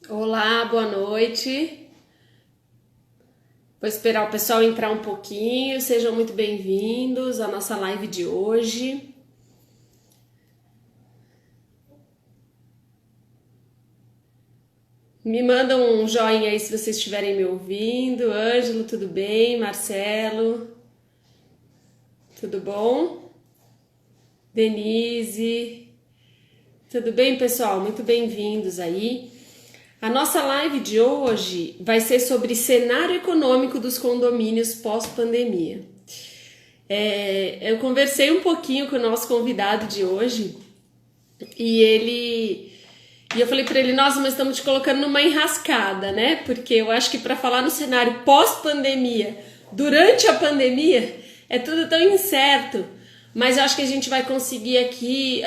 Olá, boa noite. Vou esperar o pessoal entrar um pouquinho. Sejam muito bem-vindos à nossa live de hoje. Me mandam um joinha aí se vocês estiverem me ouvindo. Ângelo, tudo bem? Marcelo, tudo bom? Denise, tudo bem, pessoal? Muito bem-vindos aí. A nossa live de hoje vai ser sobre cenário econômico dos condomínios pós-pandemia. Eu conversei um pouquinho com o nosso convidado de hoje e eu falei para ele, nossa, mas estamos te colocando numa enrascada, né? Porque eu acho que para falar no cenário pós-pandemia, durante a pandemia, é tudo tão incerto. Mas eu acho que a gente vai conseguir aqui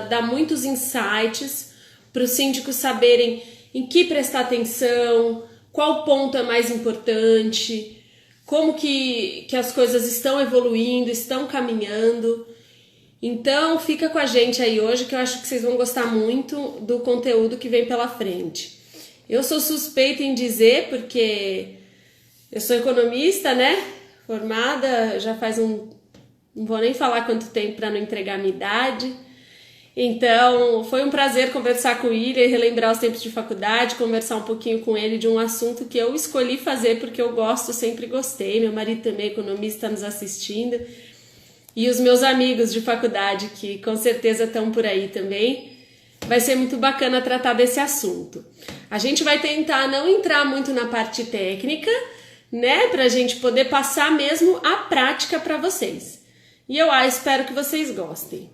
dar muitos insights para os síndicos saberem em que prestar atenção, qual ponto é mais importante, como que as coisas estão evoluindo, estão caminhando. Então fica com a gente aí hoje que eu acho que vocês vão gostar muito do conteúdo que vem pela frente. Eu sou suspeita em dizer porque eu sou economista, né? Formada já faz não vou nem falar quanto tempo para não entregar a minha idade. Então, foi um prazer conversar com ele e relembrar os tempos de faculdade, conversar um pouquinho com ele de um assunto que eu escolhi fazer porque eu gosto, sempre gostei. Meu marido também é economista, está nos assistindo. E os meus amigos de faculdade, que com certeza estão por aí também. Vai ser muito bacana tratar desse assunto. A gente vai tentar não entrar muito na parte técnica, né? Para a gente poder passar mesmo a prática para vocês. E eu espero que vocês gostem.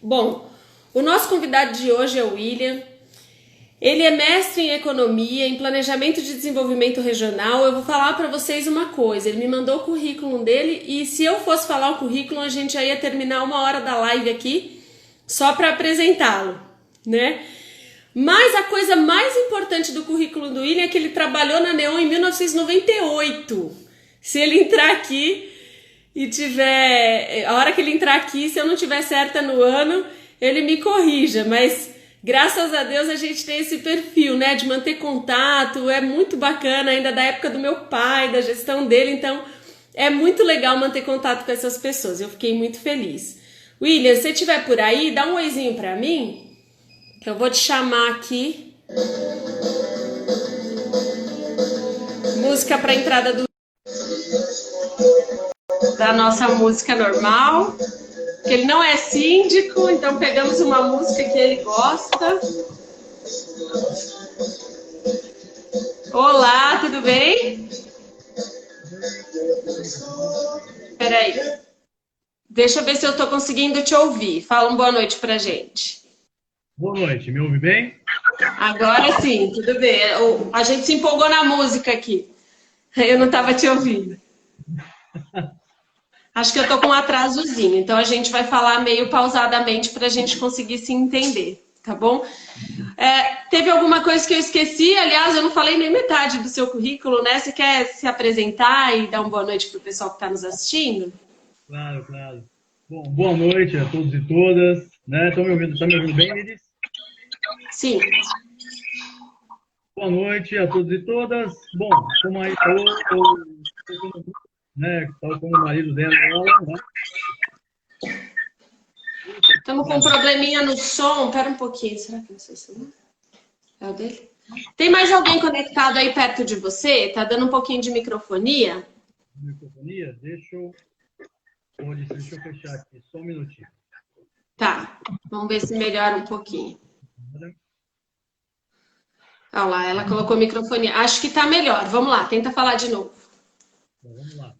Bom, o nosso convidado de hoje é o William. Ele é mestre em economia, em planejamento de desenvolvimento regional. Eu vou falar para vocês uma coisa. Ele me mandou o currículo dele e se eu fosse falar o currículo, a gente já ia terminar 1 hora da live aqui só para apresentá-lo, né? Mas a coisa mais importante do currículo do William é que ele trabalhou na Neon em 1998. Se ele entrar aqui e tiver... A hora que ele entrar aqui, se eu não tiver certa no ano, ele me corrija, mas graças a Deus a gente tem esse perfil, né, de manter contato, é muito bacana, ainda da época do meu pai, da gestão dele, então é muito legal manter contato com essas pessoas, eu fiquei muito feliz. William, se você estiver por aí, dá um oizinho pra mim, que eu vou te chamar aqui. Música pra entrada da nossa música normal. Que ele não é síndico, então pegamos uma música que ele gosta. Olá, tudo bem? Peraí. Deixa eu ver se eu tô conseguindo te ouvir. Fala uma boa noite pra gente. Boa noite, me ouve bem? Agora sim, tudo bem. A gente se empolgou na música aqui. Eu não estava te ouvindo. Acho que eu tô com um atrasozinho, então a gente vai falar meio pausadamente para a gente conseguir se entender, tá bom? Teve alguma coisa que eu esqueci? Aliás, eu não falei nem metade do seu currículo, né? Você quer se apresentar e dar uma boa noite para o pessoal que está nos assistindo? Claro, claro. Bom, boa noite a todos e todas. Né? Estão me ouvindo? Tá me ouvindo bem, Iris? Sim. Boa noite a todos e todas. Bom, como aí falou, né, tal como o marido dela, né? Estamos com um probleminha no som. Pera um pouquinho. Será que não sei se é o dele? Tem mais alguém conectado aí perto de você? Tá dando um pouquinho de microfonia? Microfonia? Deixa eu fechar aqui, só um minutinho. Tá, vamos ver se melhora um pouquinho. Olha lá, ela colocou microfonia. Acho que tá melhor. Vamos lá, tenta falar de novo. Bom, vamos lá.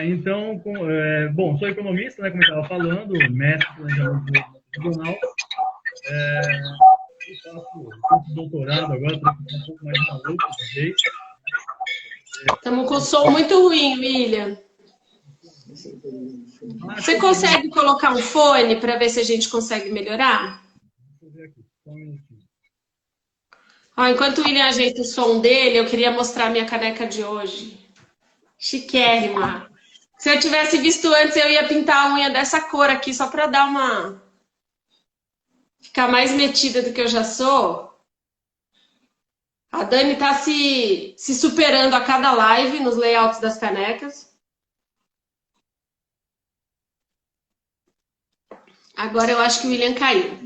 Então, bom, sou economista, né, como eu estava falando, mestre em planejamento regional. Faço doutorado agora, estou um pouco mais maluco de vez. Estamos com o som muito ruim, William. Você consegue colocar um fone para ver se a gente consegue melhorar? Deixa eu ver aqui, só um minutinho. Enquanto o William ajeita o som dele, eu queria mostrar a minha caneca de hoje. Chiquérrima. Se eu tivesse visto antes, eu ia pintar a unha dessa cor aqui, só para dar uma... ficar mais metida do que eu já sou. A Dani está se superando a cada live nos layouts das canecas. Agora eu acho que o William caiu.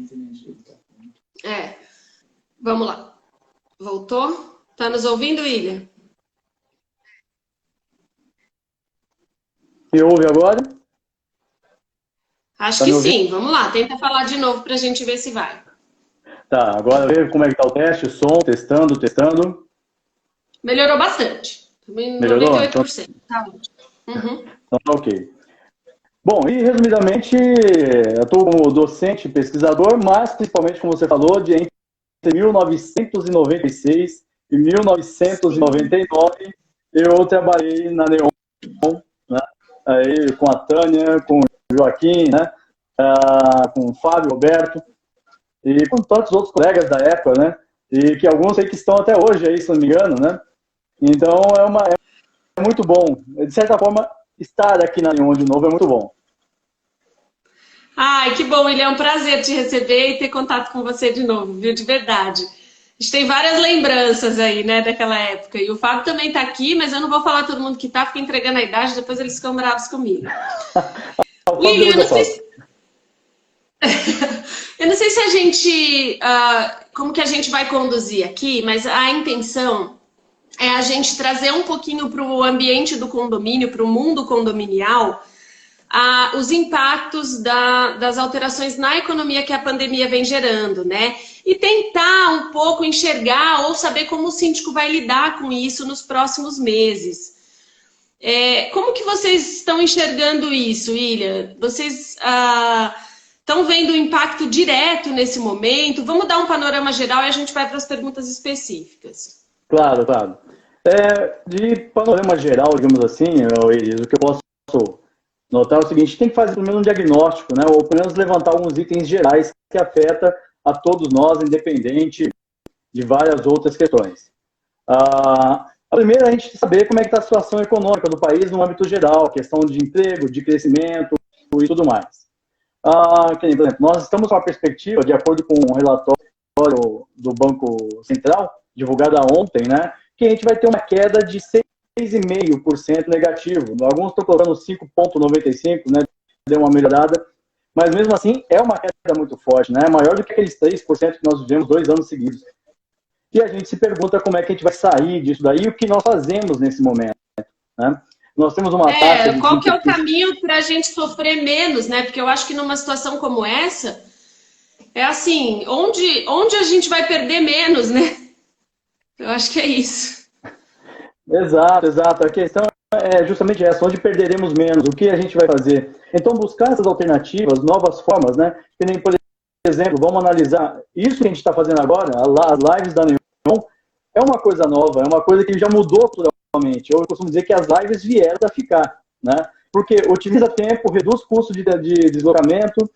Vamos lá. Voltou? Tá nos ouvindo, William? Me ouve agora? Acho que sim. Vamos lá. Tenta falar de novo para a gente ver se vai. Tá, agora vê como é que tá o teste, o som, testando. Melhorou bastante. Melhorou? 98%. Tá ótimo. Então tá ok. Bom, e resumidamente, eu estou como docente, pesquisador, mas principalmente, como você falou, entre 1996 e 1999, eu trabalhei na Neon, né? Aí, com a Tânia, com o Joaquim, né? Com o Fábio, Roberto, e com tantos outros colegas da época, né? E que alguns sei que estão até hoje aí, se não me engano, né? Então, é muito bom. De certa forma, estar aqui na Neon de novo é muito bom. Ai, que bom, William. É um prazer te receber e ter contato com você de novo, viu? De verdade. A gente tem várias lembranças aí, né, daquela época. E o Fábio também tá aqui, mas eu não vou falar todo mundo que tá, fica entregando a idade, depois eles ficam bravos comigo. William, eu não sei se... eu não sei se a gente... como que a gente vai conduzir aqui, mas a intenção é a gente trazer um pouquinho para o ambiente do condomínio, para o mundo condominial, os impactos das alterações na economia que a pandemia vem gerando, né? E tentar um pouco enxergar ou saber como o síndico vai lidar com isso nos próximos meses. Como que vocês estão enxergando isso, William? Vocês estão vendo o impacto direto nesse momento? Vamos dar um panorama geral e a gente vai para as perguntas específicas. Claro. De panorama geral, digamos assim, Iris, o que eu posso notar é o seguinte: tem que fazer pelo menos um diagnóstico, né? Ou pelo menos levantar alguns itens gerais que afetam a todos nós, independente de várias outras questões. A primeira é a gente saber como é que está a situação econômica do país no âmbito geral, questão de emprego, de crescimento e tudo mais. Por exemplo, nós estamos com uma perspectiva, de acordo com um relatório do Banco Central, divulgado ontem, né, que a gente vai ter uma queda de 6,5% negativo. Alguns estão colocando 5,95%, né, deu uma melhorada, mas mesmo assim é uma queda muito forte, né, maior do que aqueles 3% que nós vivemos 2 anos seguidos. E a gente se pergunta como é que a gente vai sair disso daí e o que nós fazemos nesse momento, né? Nós temos uma taxa de... Qual que é o caminho para a gente sofrer menos, né? Porque eu acho que numa situação como essa, é assim, onde a gente vai perder menos, né? Eu acho que é isso. Exato. A questão é justamente essa, onde perderemos menos, o que a gente vai fazer. Então, buscar essas alternativas, novas formas, né? Que nem, por exemplo, vamos analisar isso que a gente está fazendo agora, as lives da Neon, é uma coisa nova, é uma coisa que já mudou totalmente. Eu costumo dizer que as lives vieram para ficar, né? Porque otimiza tempo, reduz custo de deslocamento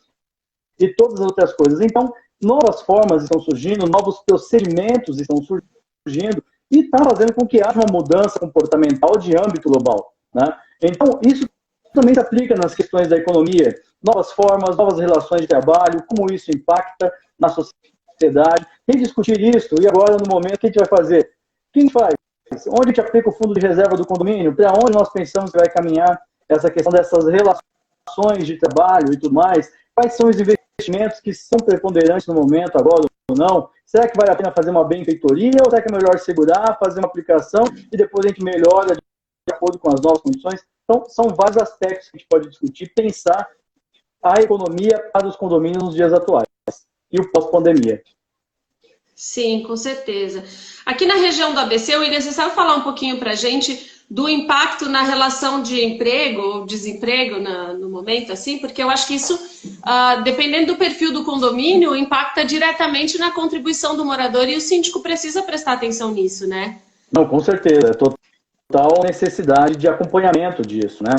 e todas as outras coisas. Então, novas formas estão surgindo, novos procedimentos estão surgindo e está fazendo com que haja uma mudança comportamental de âmbito global, né? Então, isso também se aplica nas questões da economia, novas formas, novas relações de trabalho, como isso impacta na sociedade. Tem que discutir isso, e agora, no momento, o que a gente vai fazer? O que a gente faz? Onde a gente aplica o fundo de reserva do condomínio? Para onde nós pensamos que vai caminhar essa questão dessas relações de trabalho e tudo mais? Quais são os investimentos que são preponderantes no momento, agora ou não? Será que vale a pena fazer uma benfeitoria ou será que é melhor segurar, fazer uma aplicação e depois a gente melhora de acordo com as novas condições? Então, são vários aspectos que a gente pode discutir, pensar a economia para os condomínios nos dias atuais e o pós-pandemia. Sim, com certeza. Aqui na região do ABC, William, você sabe falar um pouquinho para a gente do impacto na relação de emprego ou desemprego no momento, assim? Porque eu acho que isso, dependendo do perfil do condomínio, impacta diretamente na contribuição do morador e o síndico precisa prestar atenção nisso, né? Não, com certeza. Total necessidade de acompanhamento disso, né?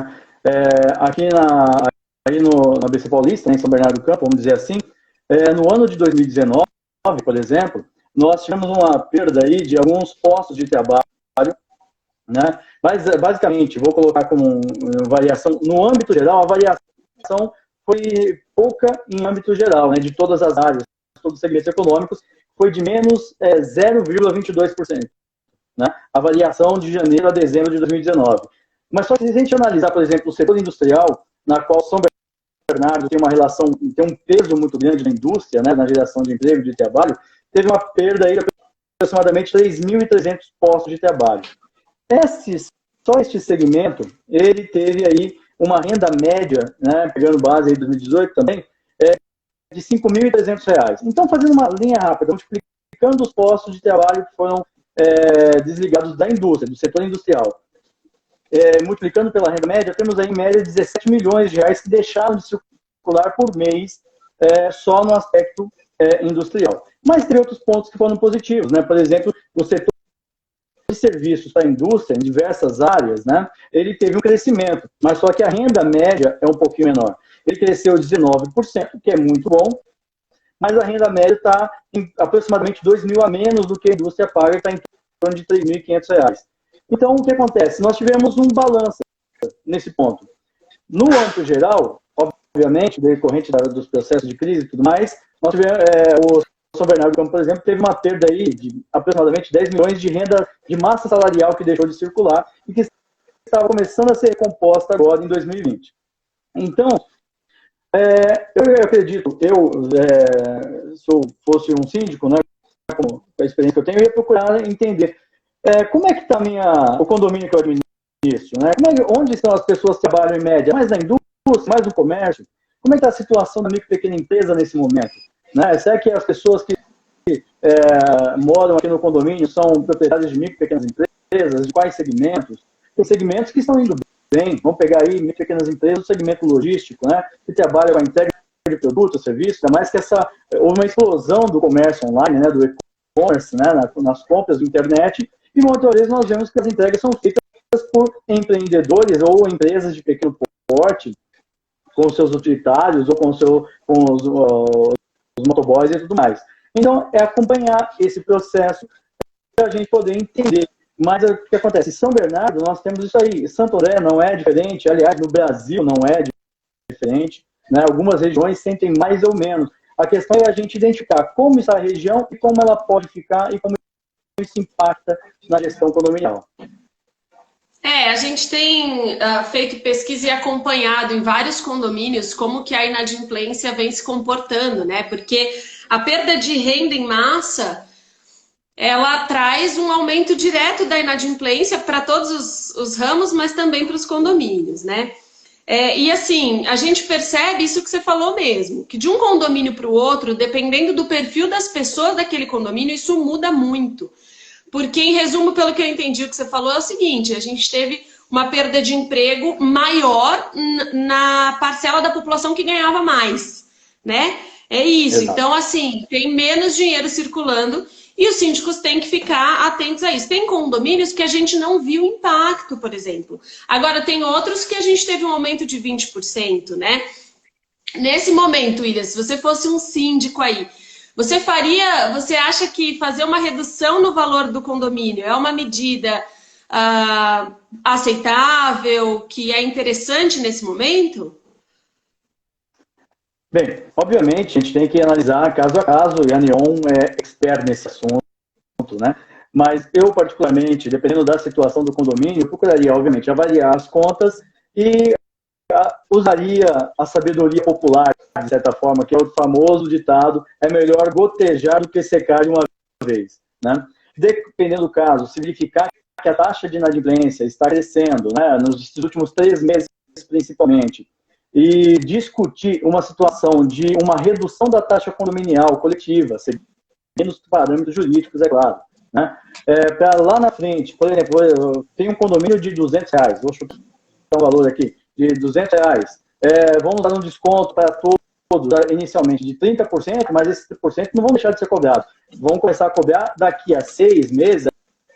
Aqui no ABC Paulista, né, em São Bernardo do Campo, vamos dizer assim, no ano de 2019, por exemplo, nós tivemos uma perda aí de alguns postos de trabalho, né? Mas, basicamente, vou colocar como variação, no âmbito geral, a variação foi pouca em âmbito geral, né, de todas as áreas, todos os segmentos econômicos, foi de menos 0,22%, né? A variação de janeiro a dezembro de 2019. Mas só que se a gente analisar, por exemplo, o setor industrial, na qual São Bernardo tem uma relação, tem um peso muito grande na indústria, né, na geração de emprego e de trabalho, teve uma perda aí de aproximadamente 3.300 postos de trabalho. Só este segmento, ele teve aí uma renda média, né, pegando base aí de 2018 também, de R$ 5.300. Então, fazendo uma linha rápida, multiplicando os postos de trabalho que foram desligados da indústria, do setor industrial, multiplicando pela renda média, temos aí em média 17 milhões de reais que deixaram de circular por mês só no aspecto industrial. Mas tem outros pontos que foram positivos, né? Por exemplo, o setor de serviços para a indústria, em diversas áreas, né? Ele teve um crescimento, mas só que a renda média é um pouquinho menor. Ele cresceu 19%, que é muito bom, mas a renda média está em aproximadamente 2 mil a menos do que a indústria paga, está em torno de R$ 3.500. Então, o que acontece? Nós tivemos um balanço nesse ponto. No âmbito geral, obviamente, decorrente dos processos de crise e tudo mais, nós tivemos, o São Bernardo, por exemplo, teve uma perda aí de aproximadamente 10 milhões de renda de massa salarial que deixou de circular e que estava começando a ser recomposta agora em 2020. Então, eu acredito, se eu fosse um síndico, né, com a experiência que eu tenho, eu ia procurar entender como é que está o condomínio que eu administro, né? Onde estão as pessoas que trabalham em média? Mais na indústria, mais no comércio? Como é que está a situação da micro e pequena empresa nesse momento? Né? Será que as pessoas que moram aqui no condomínio são proprietários de micro e pequenas empresas? De quais segmentos? Tem segmentos que estão indo bem. Vamos pegar aí micro e pequenas empresas do segmento logístico, né? Que trabalha com a entrega de produtos, serviços, ainda mais que houve uma explosão do comércio online, né? Do e-commerce, né? Nas compras da internet. E muitas vezes nós vemos que as entregas são feitas por empreendedores ou empresas de pequeno porte, com seus utilitários ou com os motoboys e tudo mais. Então, é acompanhar esse processo para a gente poder entender. Mas o que acontece? Em São Bernardo, nós temos isso aí. Santo André não é diferente, aliás, no Brasil não é diferente. Né? Algumas regiões sentem mais ou menos. A questão é a gente identificar como está a região e como ela pode ficar e como isso impacta na gestão condominial. A gente tem feito pesquisa e acompanhado em vários condomínios como que a inadimplência vem se comportando, né? Porque a perda de renda em massa, ela traz um aumento direto da inadimplência para todos os ramos, mas também para os condomínios, né? E assim, a gente percebe isso que você falou mesmo, que de um condomínio para o outro, dependendo do perfil das pessoas daquele condomínio, isso muda muito. Porque, em resumo, pelo que eu entendi o que você falou, é o seguinte, a gente teve uma perda de emprego maior na parcela da população que ganhava mais, né? É isso. Exato. Então, assim, tem menos dinheiro circulando e os síndicos têm que ficar atentos a isso. Tem condomínios que a gente não viu impacto, por exemplo. Agora, tem outros que a gente teve um aumento de 20%, né? Nesse momento, William, se você fosse um síndico aí, você acha que fazer uma redução no valor do condomínio é uma medida aceitável, que é interessante nesse momento? Bem, obviamente, a gente tem que analisar caso a caso, e a Neon é expert nesse assunto, né? Mas eu, particularmente, dependendo da situação do condomínio, eu procuraria, obviamente, avaliar as contas e usaria a sabedoria popular, de certa forma, que é o famoso ditado, é melhor gotejar do que secar de uma vez, né? Dependendo do caso, se verificar que a taxa de inadimplência está crescendo, né, nos últimos 3 meses, principalmente, e discutir uma situação de uma redução da taxa condominial coletiva, seguindo os parâmetros jurídicos, é claro, né? Para lá na frente, por exemplo, tem um condomínio de R$200, vou chutar um valor aqui, de R$200, vamos dar um desconto para todos, inicialmente de 30%, mas esses 30% não vão deixar de ser cobrados. Vão começar a cobrar daqui a 6 meses,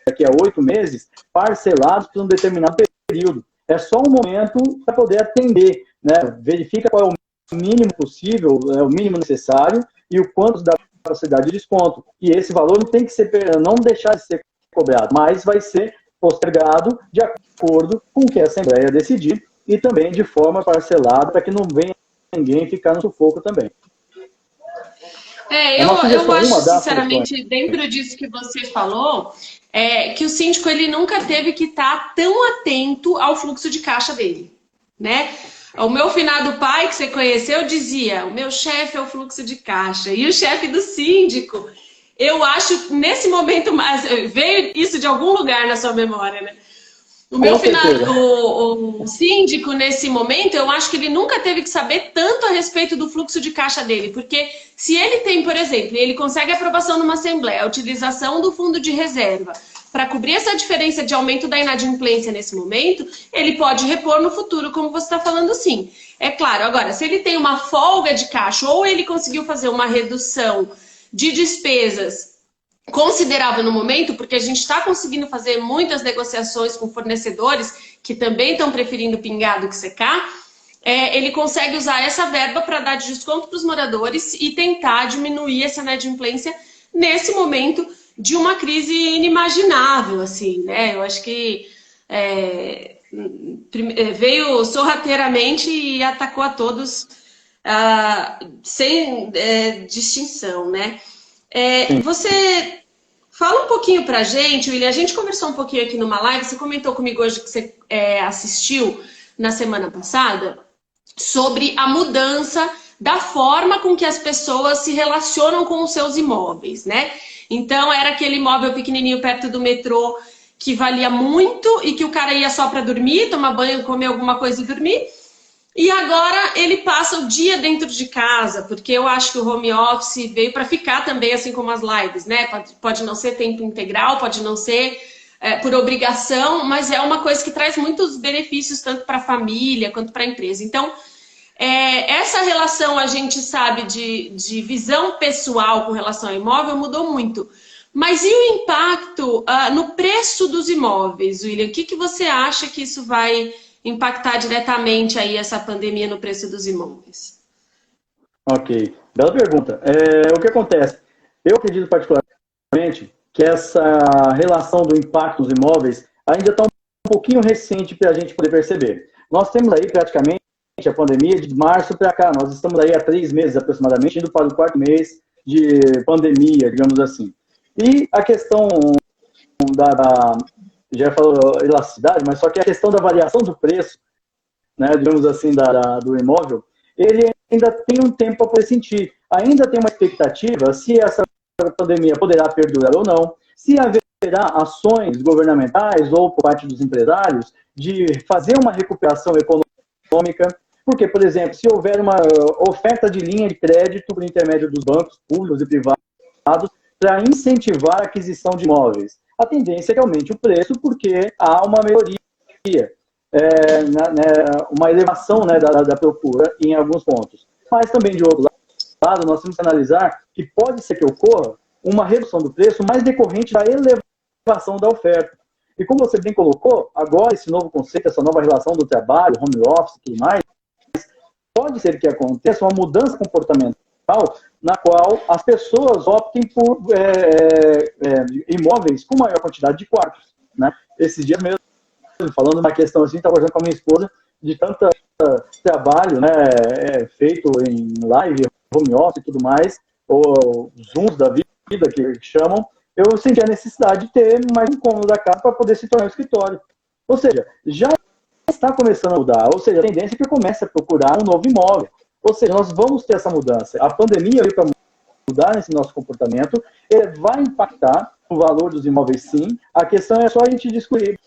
daqui a 8 meses, parcelados por um determinado período. É só um momento para poder atender, né? Verifica qual é o mínimo possível, o mínimo necessário e o quanto dá capacidade de desconto. E esse valor não tem que ser, não deixar de ser cobrado, mas vai ser postergado de acordo com o que a Assembleia decidir e também de forma parcelada para que não venha ninguém ficar no sufoco também. Eu acho, sinceramente, dentro disso que você falou, que o síndico ele nunca teve que estar tão atento ao fluxo de caixa dele, né? O meu finado pai, que você conheceu, dizia, o meu chefe é o fluxo de caixa. E o chefe do síndico, eu acho, nesse momento, veio isso de algum lugar na sua memória, né? O síndico, nesse momento, eu acho que ele nunca teve que saber tanto a respeito do fluxo de caixa dele, porque se ele tem, por exemplo, ele consegue aprovação numa assembleia, a utilização do fundo de reserva para cobrir essa diferença de aumento da inadimplência nesse momento, ele pode repor no futuro, como você está falando, sim. É claro, agora, se ele tem uma folga de caixa ou ele conseguiu fazer uma redução de despesas considerável no momento, porque a gente está conseguindo fazer muitas negociações com fornecedores que também estão preferindo pingar do que secar, ele consegue usar essa verba para dar de desconto para os moradores e tentar diminuir essa inadimplência nesse momento de uma crise inimaginável, assim, né? Eu acho que veio sorrateiramente e atacou a todos sem distinção, né? Você fala um pouquinho pra gente, William, a gente conversou um pouquinho aqui numa live, você comentou comigo hoje que você assistiu na semana passada, sobre a mudança da forma com que as pessoas se relacionam com os seus imóveis, né? Então, era aquele imóvel pequenininho perto do metrô que valia muito e que o cara ia só para dormir, tomar banho, comer alguma coisa e dormir. E agora ele passa o dia dentro de casa, porque eu acho que o home office veio para ficar também, assim como as lives, né? Pode não ser tempo integral, pode não ser por obrigação, mas é uma coisa que traz muitos benefícios tanto para a família quanto para a empresa. Então, essa relação, a gente sabe, de visão pessoal com relação ao imóvel mudou muito. Mas e o impacto no preço dos imóveis, William? O que você acha que isso vai impactar diretamente aí essa pandemia no preço dos imóveis? Ok, bela pergunta. O que acontece? Eu acredito particularmente que essa relação do impacto dos imóveis ainda está um pouquinho recente para a gente poder perceber. Nós temos aí praticamente a pandemia de março para cá, nós estamos aí há 3 meses aproximadamente, indo para o 4º mês de pandemia, digamos assim. E a questão já falou elasticidade, mas só que a questão da variação do preço, né, digamos assim, do imóvel, ele ainda tem um tempo para poder sentir. Ainda tem uma expectativa se essa pandemia poderá perdurar ou não, se haverá ações governamentais ou por parte dos empresários de fazer uma recuperação econômica, porque, por exemplo, se houver uma oferta de linha de crédito por intermédio dos bancos públicos e privados para incentivar a aquisição de imóveis, a tendência é que aumente o preço porque há uma melhoria, uma elevação, né, da procura em alguns pontos. Mas também, de outro lado, nós temos que analisar que pode ser que ocorra uma redução do preço mais decorrente da elevação da oferta. E como você bem colocou, agora esse novo conceito, essa nova relação do trabalho, home office e tudo mais, pode ser que aconteça uma mudança comportamental na qual as pessoas optem por imóveis com maior quantidade de quartos, né? Esses dias mesmo, falando uma questão assim, estava conversando com a minha esposa, de tanto trabalho, né, feito em live, home office e tudo mais, ou Zooms da vida, que chamam, eu senti a necessidade de ter mais um cômodo da casa para poder se tornar um escritório. Ou seja, já está começando a mudar, ou seja, a tendência é que comece a procurar um novo imóvel. Ou seja, nós vamos ter essa mudança. A pandemia veio para mudar nesse nosso comportamento, vai impactar o valor dos imóveis, sim. A questão é só a gente discutir,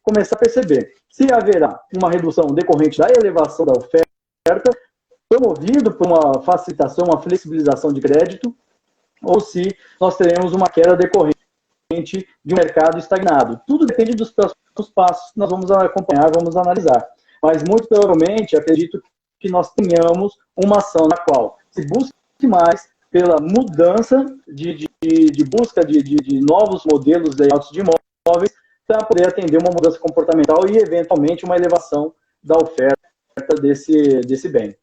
começar a perceber se haverá uma redução decorrente da elevação da oferta, promovido por uma facilitação, uma flexibilização de crédito, ou se nós teremos uma queda decorrente de um mercado estagnado. Tudo depende dos próximos passos que nós vamos acompanhar, vamos analisar. Mas, muito provavelmente, acredito que nós tenhamos uma ação na qual se busque mais pela mudança de busca de novos modelos de layouts de imóveis para poder atender uma mudança comportamental e, eventualmente, uma elevação da oferta desse bem.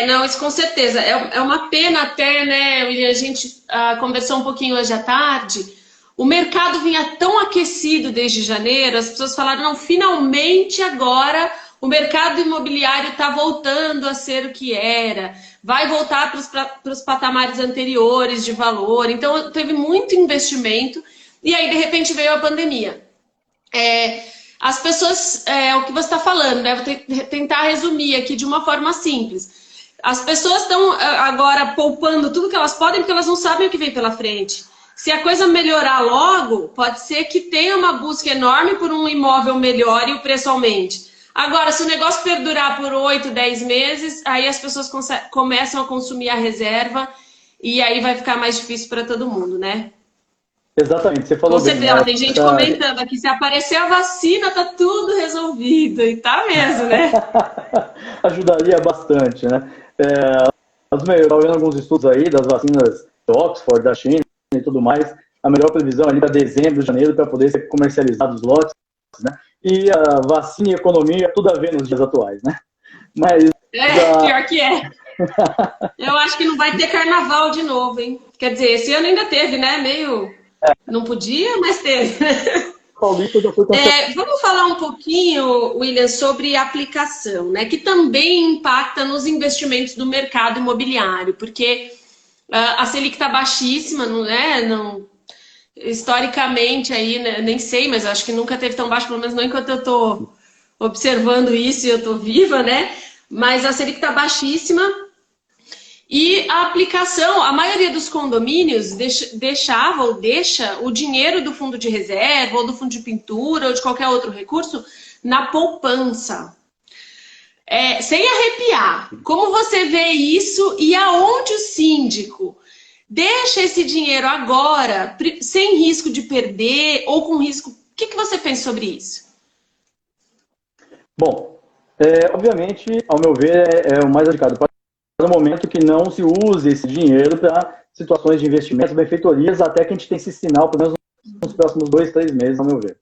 Não, isso com certeza. É uma pena até, né, William, a gente conversou um pouquinho hoje à tarde. O mercado vinha tão aquecido desde janeiro, as pessoas falaram, não, finalmente agora o mercado imobiliário está voltando a ser o que era, vai voltar para os patamares anteriores de valor. Então, teve muito investimento e aí, de repente, veio a pandemia. As pessoas, o que você está falando, né? Vou tentar resumir aqui de uma forma simples. As pessoas estão agora poupando tudo que elas podem porque elas não sabem o que vem pela frente. Se a coisa melhorar logo, pode ser que tenha uma busca enorme por um imóvel melhor e o preço aumente. Agora, se o negócio perdurar por 8, 10 meses, aí as pessoas começam a consumir a reserva e aí vai ficar mais difícil para todo mundo, né? Exatamente, você falou Com bem. certeza, tem gente comentando aqui, se aparecer a vacina, tá tudo resolvido. E tá mesmo, né? Ajudaria bastante, né? Estava vendo alguns estudos aí das vacinas de Oxford, da China e tudo mais. A melhor previsão ali para dezembro, janeiro, para poder ser comercializados os lotes, né? E a vacina e a economia, tudo a ver nos dias atuais, né? Mas, pior que é. Eu acho que não vai ter carnaval de novo, hein? Quer dizer, esse ano ainda teve, né? Meio... Não podia, mas teve. Vamos falar um pouquinho, William, sobre aplicação, né? Que também impacta nos investimentos do mercado imobiliário, porque a Selic está baixíssima, não é? Não, historicamente aí, né, nem sei, mas acho que nunca teve tão baixo, pelo menos não enquanto eu estou observando isso e eu estou viva, né? Mas a Selic está baixíssima. E a aplicação, a maioria dos condomínios deixava ou deixa o dinheiro do fundo de reserva, ou do fundo de pintura, ou de qualquer outro recurso, na poupança. Sem arrepiar, como você vê isso e aonde o síndico deixa esse dinheiro agora, sem risco de perder, ou com risco... O que você pensa sobre isso? Bom, obviamente, ao meu ver, é o mais indicado no momento que não se use esse dinheiro para situações de investimentos, benfeitorias, até que a gente tenha esse sinal, pelo menos nos próximos 2, 3 meses, ao meu ver.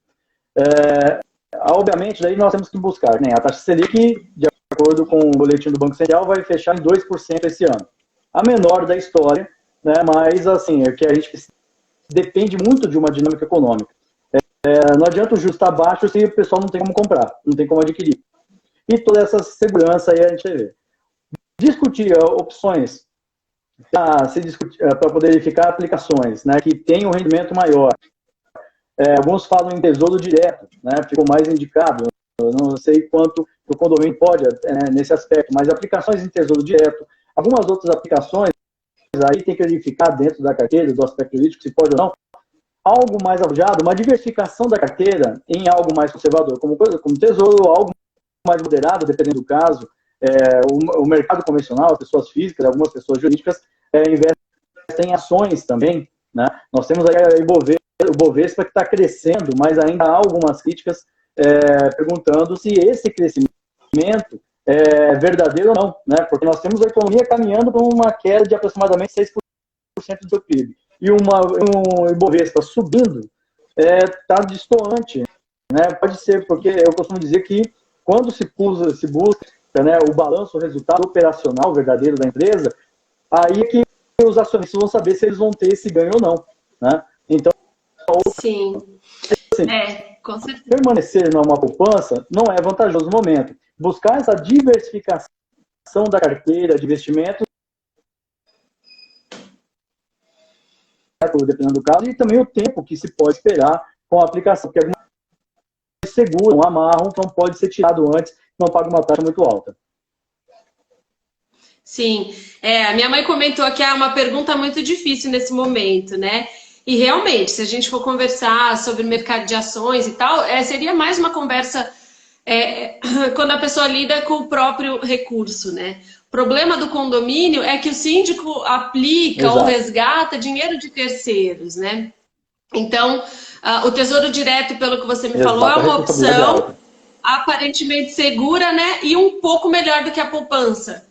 Obviamente, daí nós temos que buscar, né? A taxa Selic, de acordo com o boletim do Banco Central, vai fechar em 2% esse ano. A menor da história, né? Mas, assim, é que a gente depende muito de uma dinâmica econômica. Não adianta o juros estar baixo se o pessoal não tem como comprar, não tem como adquirir. E toda essa segurança aí a gente vê. Discutir opções para poder verificar aplicações, né, que tenham um rendimento maior. Alguns falam em tesouro direto, né, ficou mais indicado. Eu não sei quanto o condomínio pode nesse aspecto, mas aplicações em tesouro direto, algumas outras aplicações, aí tem que verificar dentro da carteira, do aspecto jurídico, se pode ou não. Algo mais arrojado, uma diversificação da carteira em algo mais conservador, como tesouro, algo mais moderado, dependendo do caso. O mercado convencional, as pessoas físicas, algumas pessoas jurídicas investem em ações também, né? Nós temos aí o Bovespa que está crescendo, mas ainda há algumas críticas perguntando se esse crescimento é verdadeiro ou não, né? Porque nós temos a economia caminhando para uma queda de aproximadamente 6% do seu PIB. E um Bovespa subindo está destoante, né? Pode ser, porque eu costumo dizer que quando se busca, né, o balanço, o resultado operacional verdadeiro da empresa, aí é que os acionistas vão saber se eles vão ter esse ganho ou não, né? Então, sim, assim, com certeza. Permanecer numa poupança não é vantajoso no momento. Buscar essa diversificação da carteira de investimentos, dependendo do caso, e também o tempo que se pode esperar com a aplicação, porque algumas seguram, amarram, então pode ser tirado antes, não paga uma taxa muito alta. Sim, a minha mãe comentou que é uma pergunta muito difícil nesse momento, né? E realmente, se a gente for conversar sobre o mercado de ações e tal, seria mais uma conversa quando a pessoa lida com o próprio recurso, né? O problema do condomínio é que o síndico aplica Exato. Ou resgata dinheiro de terceiros, né? Então, o tesouro direto, pelo que você me falou, é uma opção aparentemente segura, né? E um pouco melhor do que a poupança.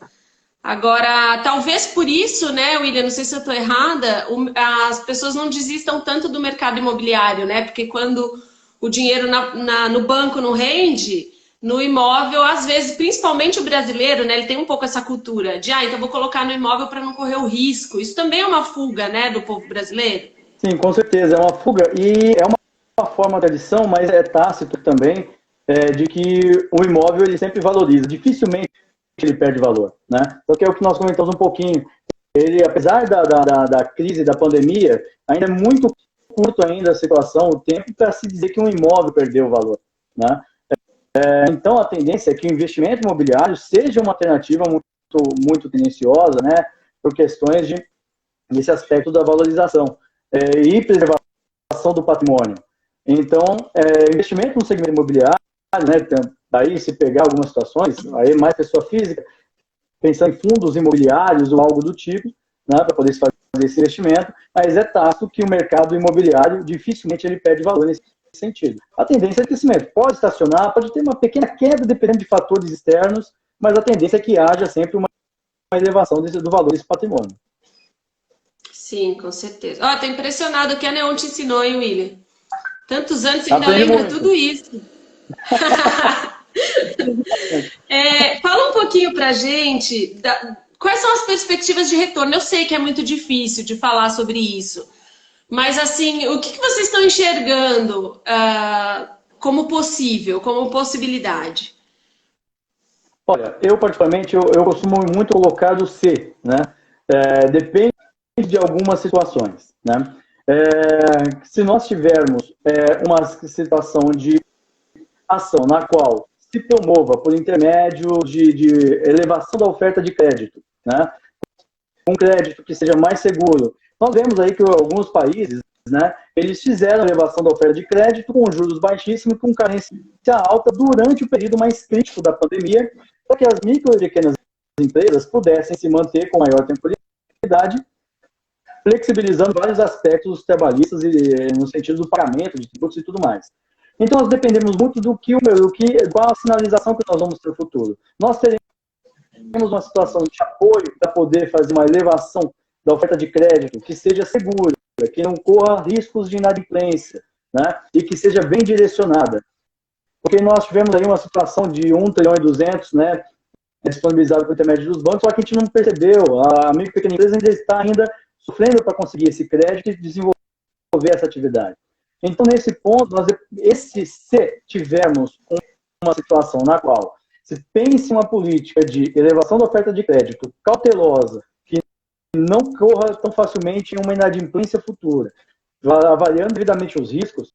Agora, talvez por isso, né, William, não sei se eu estou errada, as pessoas não desistam tanto do mercado imobiliário, né? Porque quando o dinheiro no banco não rende, no imóvel, às vezes, principalmente o brasileiro, né, ele tem um pouco essa cultura de, então vou colocar no imóvel para não correr o risco. Isso também é uma fuga, né, do povo brasileiro? Sim, com certeza, é uma fuga e é uma forma de tradição, mas é tácito também, de que o imóvel ele sempre valoriza, dificilmente ele perde valor, né? Então, que é o que nós comentamos um pouquinho. Ele, apesar da crise, da pandemia, ainda é muito curto ainda a situação, o tempo para se dizer que um imóvel perdeu o valor, né? Então, a tendência é que o investimento imobiliário seja uma alternativa muito tendenciosa, né? Por questões desse aspecto da valorização e preservação do patrimônio. Então, investimento no segmento imobiliário, né? Daí, se pegar algumas situações, aí mais pessoa física, pensando em fundos imobiliários ou algo do tipo, né, para poder fazer esse investimento, mas é tácito que o mercado imobiliário dificilmente ele perde valor nesse sentido. A tendência é de crescimento. Pode estacionar, pode ter uma pequena queda dependendo de fatores externos, mas a tendência é que haja sempre uma elevação do valor desse patrimônio. Sim, com certeza. Ó, tô impressionado que a Neon te ensinou, hein, William? Tantos anos você ainda lembra tudo isso. Fala um pouquinho pra gente quais são as perspectivas de retorno. Eu sei que é muito difícil de falar sobre isso, mas assim, o que vocês estão enxergando como possível, como possibilidade? Olha, eu particularmente, eu costumo muito colocar o C, né? Depende de algumas situações, né? Se nós tivermos uma situação de ação na qual se promova por intermédio de elevação da oferta de crédito, né? Um crédito que seja mais seguro. Nós vemos aí que alguns países, né, eles fizeram a elevação da oferta de crédito com juros baixíssimos, com carência alta durante o período mais crítico da pandemia, para que as micro e pequenas empresas pudessem se manter com maior temporalidade, flexibilizando vários aspectos trabalhistas no sentido do pagamento de tributos e tudo mais. Então, nós dependemos muito qual a sinalização que nós vamos ter no futuro. Nós teremos uma situação de apoio para poder fazer uma elevação da oferta de crédito que seja segura, que não corra riscos de inadimplência, né? E que seja bem direcionada. Porque nós tivemos aí uma situação de 1,2 trilhão, né, disponibilizado por intermédio dos bancos, só que a gente não percebeu. A micro e pequena empresa ainda sofrendo para conseguir esse crédito e desenvolver essa atividade. Então, nesse ponto, se tivermos uma situação na qual se pense uma política de elevação da oferta de crédito cautelosa, que não corra tão facilmente em uma inadimplência futura, avaliando devidamente os riscos,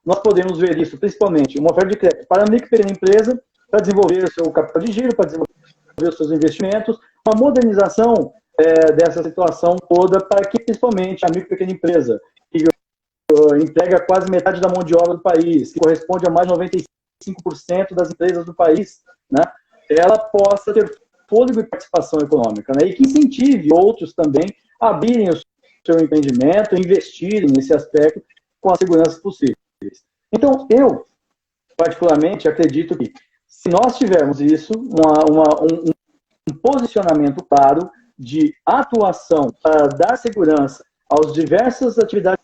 nós podemos ver isso, principalmente, uma oferta de crédito para a micro e pequena empresa, para desenvolver o seu capital de giro, para desenvolver os seus investimentos, uma modernização dessa situação toda, para que, principalmente, a micro e pequena empresa, que emprega quase metade da mão de obra do país, que corresponde a mais de 95% das empresas do país, né, ela possa ter fôlego e participação econômica, né, e que incentive outros também a abrirem o seu empreendimento, investirem nesse aspecto com a segurança possível. Então, eu, particularmente, acredito que se nós tivermos isso, um posicionamento claro de atuação para dar segurança às diversas atividades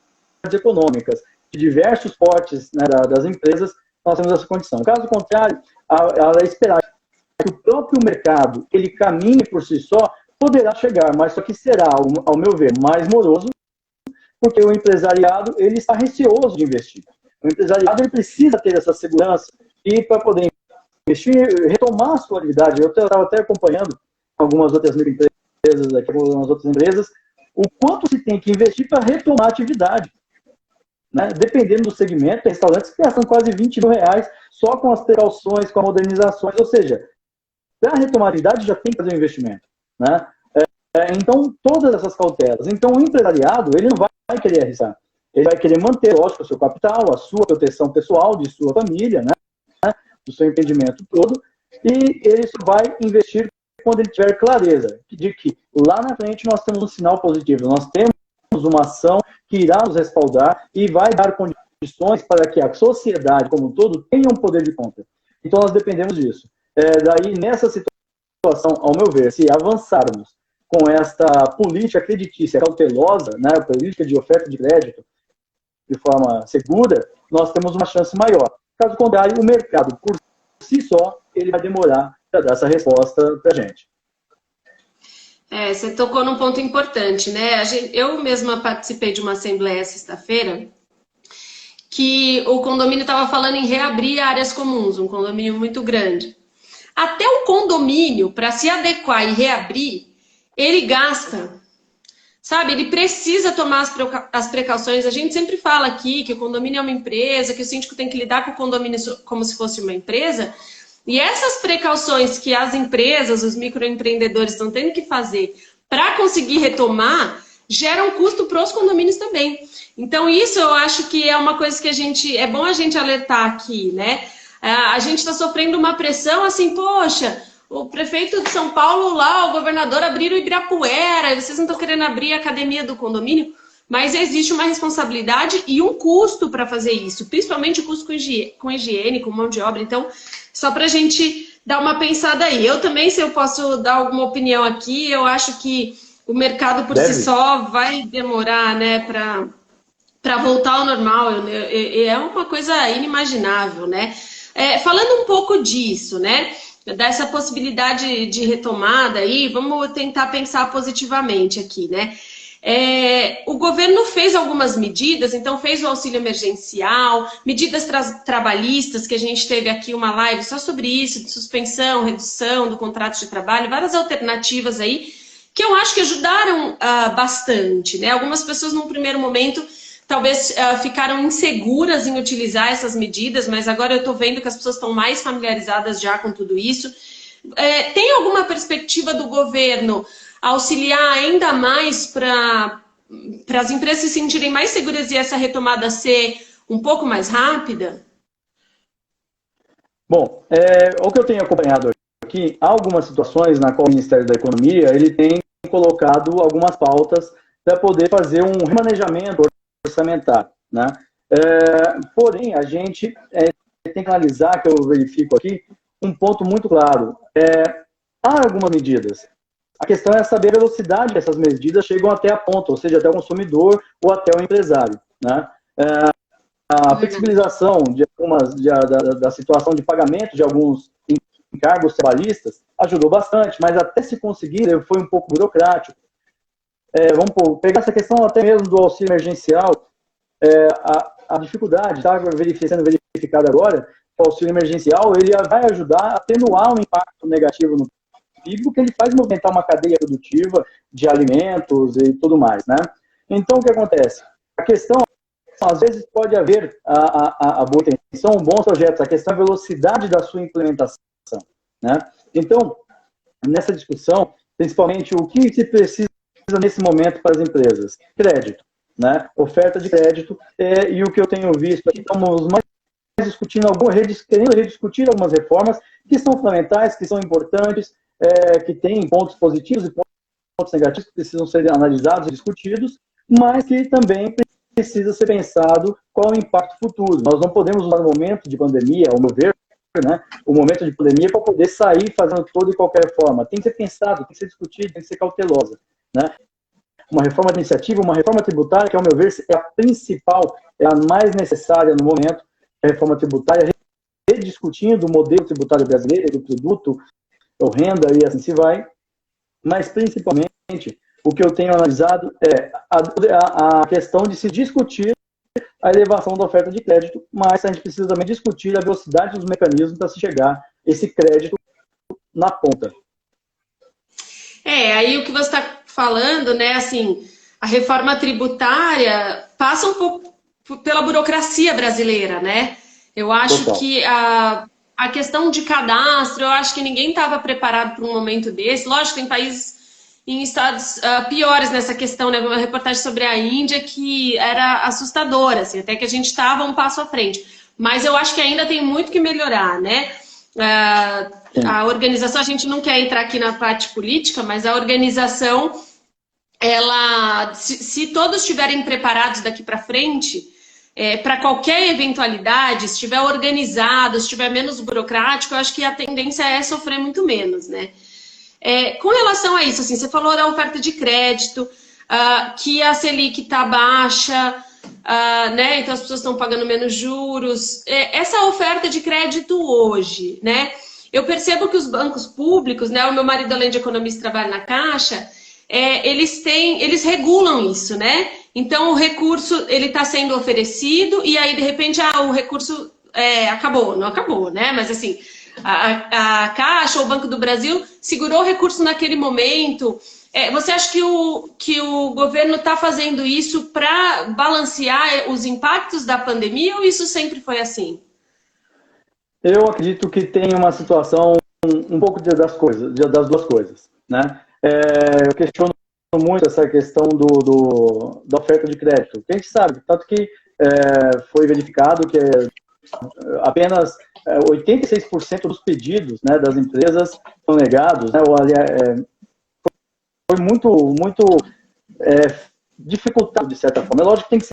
econômicas, de diversos portes, né, das empresas, nós temos essa condição. Caso contrário, ela esperar que o próprio mercado ele caminhe por si só, poderá chegar, mas só que será, ao meu ver, mais moroso, porque o empresariado ele está receoso de investir. O empresariado ele precisa ter essa segurança e para poder investir, retomar a sua atividade. Eu estava até acompanhando algumas outras empresas aqui, algumas outras empresas, o quanto se tem que investir para retomar a atividade. Né? Dependendo do segmento, tem restaurantes que gastam quase 20 mil reais só com as precauções, com as modernizações, ou seja, para retomar a atividade já tem que fazer um investimento. Né? Então, todas essas cautelas. Então, o empresariado, ele não vai querer arriscar. Ele vai querer manter, lógico, o seu capital, a sua proteção pessoal, de sua família, né? Do seu empreendimento todo, e ele só vai investir quando ele tiver clareza de que lá na frente nós temos um sinal positivo, nós temos uma ação que irá nos respaldar e vai dar condições para que a sociedade como um todo tenha um poder de compra. Então nós dependemos disso. Daí, nessa situação, ao meu ver, se avançarmos com esta política creditícia cautelosa, né, política de oferta de crédito de forma segura, nós temos uma chance maior. Caso contrário, o mercado, por si só, ele vai demorar para dar essa resposta para a gente. Você tocou num ponto importante, né? Eu mesma participei de uma assembleia sexta-feira que o condomínio estava falando em reabrir áreas comuns, um condomínio muito grande. Até o condomínio, para se adequar e reabrir, ele gasta, sabe? Ele precisa tomar as precauções. A gente sempre fala aqui que o condomínio é uma empresa, que o síndico tem que lidar com o condomínio como se fosse uma empresa. E essas precauções que as empresas, os microempreendedores estão tendo que fazer para conseguir retomar, geram custo para os condomínios também. Então, isso eu acho que é uma coisa que é bom a gente alertar aqui, né? A gente está sofrendo uma pressão assim, poxa, o prefeito de São Paulo lá, o governador abriram o Ibirapuera, e vocês não estão querendo abrir a academia do condomínio, mas existe uma responsabilidade e um custo para fazer isso, principalmente o custo com higiene, com mão de obra. Então, só para a gente dar uma pensada aí. Eu também, se eu posso dar alguma opinião aqui, eu acho que o mercado por si só vai demorar, né, para voltar ao normal. É uma coisa inimaginável, né? Falando um pouco disso, né, dessa possibilidade de retomada aí, vamos tentar pensar positivamente aqui, né? O governo fez algumas medidas, então fez o auxílio emergencial, medidas trabalhistas, que a gente teve aqui uma live só sobre isso, de suspensão, redução do contrato de trabalho, várias alternativas aí, que eu acho que ajudaram bastante, né? Algumas pessoas, num primeiro momento, talvez ficaram inseguras em utilizar essas medidas, mas agora eu estou vendo que as pessoas estão mais familiarizadas já com tudo isso. Tem alguma perspectiva do governo auxiliar ainda mais para as empresas se sentirem mais seguras e essa retomada ser um pouco mais rápida? Bom, o que eu tenho acompanhado aqui, há algumas situações na qual o Ministério da Economia ele tem colocado algumas pautas para poder fazer um remanejamento orçamentário, né? Porém, a gente tem que analisar, que eu verifico aqui, um ponto muito claro. Há algumas medidas. A questão é saber a velocidade que essas medidas chegam até a ponta, ou seja, até o consumidor ou até o empresário, né? A flexibilização da situação de pagamento de alguns encargos trabalhistas ajudou bastante, mas até se conseguir foi um pouco burocrático. Vamos pegar essa questão até mesmo do auxílio emergencial, a dificuldade está sendo verificada agora, o auxílio emergencial ele vai ajudar a atenuar um impacto negativo no PIB, porque ele faz movimentar uma cadeia produtiva de alimentos e tudo mais, né? Então, o que acontece? A questão, às vezes, pode haver a boa intenção, bons projetos, a questão é a velocidade da sua implementação, né? Então, nessa discussão, principalmente, o que se precisa nesse momento para as empresas? Crédito, né? Oferta de crédito, e o que eu tenho visto aqui, estamos mais discutindo, querendo rediscutir algumas reformas que são fundamentais, que são importantes, que têm pontos positivos e pontos negativos que precisam ser analisados e discutidos, mas que também precisa ser pensado qual é o impacto futuro. Nós não podemos usar o momento de pandemia, ao meu ver, né, o momento de pandemia para poder sair fazendo toda e qualquer forma. Tem que ser pensado, tem que ser discutido, tem que ser cautelosa, né? Uma reforma administrativa, uma reforma tributária, que, ao meu ver, é a principal, é a mais necessária no momento, a reforma tributária, rediscutindo o modelo tributário brasileiro, do tributo, ou renda, e assim se vai, mas principalmente o que eu tenho analisado é a questão de se discutir a elevação da oferta de crédito, mas a gente precisa também discutir a velocidade dos mecanismos para se chegar esse crédito na ponta. Aí o que você está falando, né, assim, a reforma tributária passa um pouco pela burocracia brasileira, né? Eu acho Total. que a questão de cadastro, eu acho que ninguém estava preparado para um momento desse. Lógico, tem países em estados piores nessa questão, né? Uma reportagem sobre a Índia que era assustadora, assim, até que a gente estava um passo à frente. Mas eu acho que ainda tem muito que melhorar, né? A organização, a gente não quer entrar aqui na parte política, mas a organização, ela, se todos estiverem preparados daqui para frente, para qualquer eventualidade, se estiver organizado, se estiver menos burocrático, eu acho que a tendência é sofrer muito menos, né? Com relação a isso, assim, você falou da oferta de crédito, que a Selic está baixa, né? Então as pessoas estão pagando menos juros. Essa oferta de crédito hoje, né? Eu percebo que os bancos públicos, né? O meu marido, além de economista, trabalha na Caixa, eles regulam isso, né? Então o recurso ele está sendo oferecido e aí de repente o recurso acabou, não acabou, né? Mas assim, a Caixa ou o Banco do Brasil segurou o recurso naquele momento. Você acha que o governo está fazendo isso para balancear os impactos da pandemia ou isso sempre foi assim? Eu acredito que tem uma situação um pouco das duas coisas, né? Eu questiono muito essa questão da oferta de crédito. A gente sabe, tanto que foi verificado que apenas 86% dos pedidos, né, das empresas são negados, né, foi muito dificultado, de certa forma. É lógico que tem que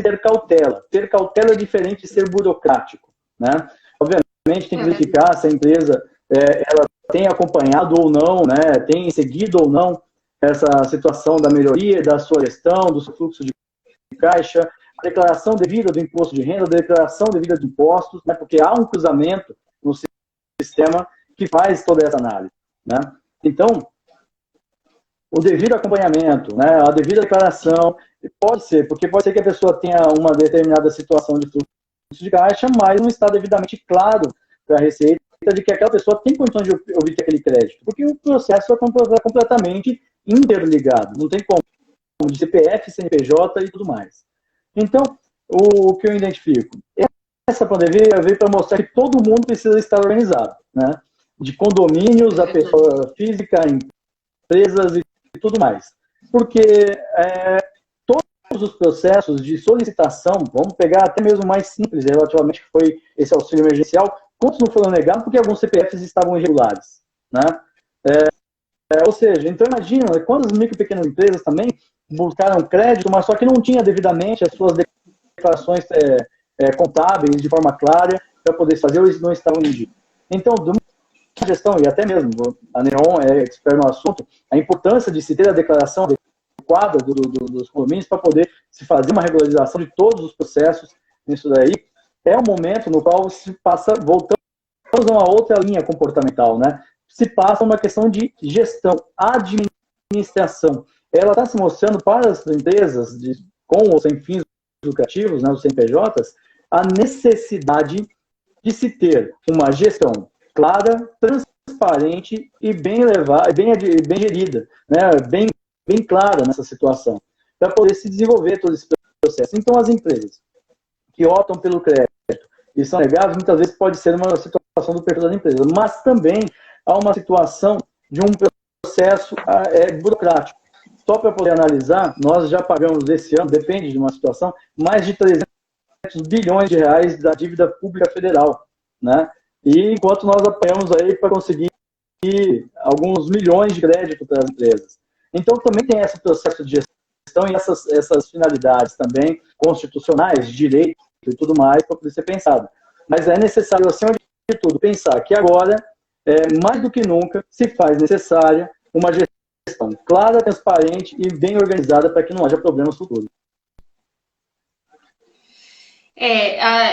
ter cautela. Ter cautela é diferente de ser burocrático, né? Obviamente, tem que verificar se a empresa ela tem acompanhado ou não, né, tem seguido ou não essa situação da melhoria da sua gestão, do seu fluxo de caixa, a declaração devida do imposto de renda, a declaração devida de impostos, né, porque há um cruzamento no sistema que faz toda essa análise, né? Então, o devido acompanhamento, né, a devida declaração, pode ser que a pessoa tenha uma determinada situação de fluxo de caixa, mas não está devidamente claro para a Receita de que aquela pessoa tem condições de obter aquele crédito, porque o processo é completamente interligado, não tem como, de CPF, CNPJ e tudo mais. Então, o que eu identifico? Essa pandemia veio para mostrar que todo mundo precisa estar organizado, né? De condomínios, a pessoa física, empresas e tudo mais. Porque todos os processos de solicitação, vamos pegar até mesmo mais simples, relativamente, que foi esse auxílio emergencial, quantos não foram negados porque alguns CPFs estavam irregulares, né? Ou seja, então imagina quantas micro e pequenas empresas também buscaram crédito, mas só que não tinha devidamente as suas declarações contábeis de forma clara para poder fazer, ou eles não estavam em dia. Então, de uma gestão, e até mesmo a Neon é expert no assunto, a importância de se ter a declaração adequada dos condomínios para poder se fazer uma regularização de todos os processos nisso daí, é um momento no qual se passa, voltamos a uma outra linha comportamental, né? Se passa uma questão de gestão, administração. Ela está se mostrando para as empresas, com ou sem fins lucrativos, né, os CNPJs, a necessidade de se ter uma gestão clara, transparente e bem levada, bem gerida, né, bem clara nessa situação, para poder se desenvolver todo esse processo. Então, as empresas que optam pelo crédito e são negados, muitas vezes pode ser uma situação do perfil das empresas, mas também há uma situação de um processo burocrático. Só para poder analisar, nós já pagamos esse ano, depende de uma situação, mais de 300 bilhões de reais da dívida pública federal, né? E enquanto nós apoiamos aí para conseguir alguns milhões de crédito para as empresas. Então também tem esse processo de gestão e essas finalidades também constitucionais, de direito e tudo mais para poder ser pensado. Mas é necessário, acima de tudo, pensar que agora, mais do que nunca, se faz necessária uma gestão clara, transparente e bem organizada para que não haja problemas futuros.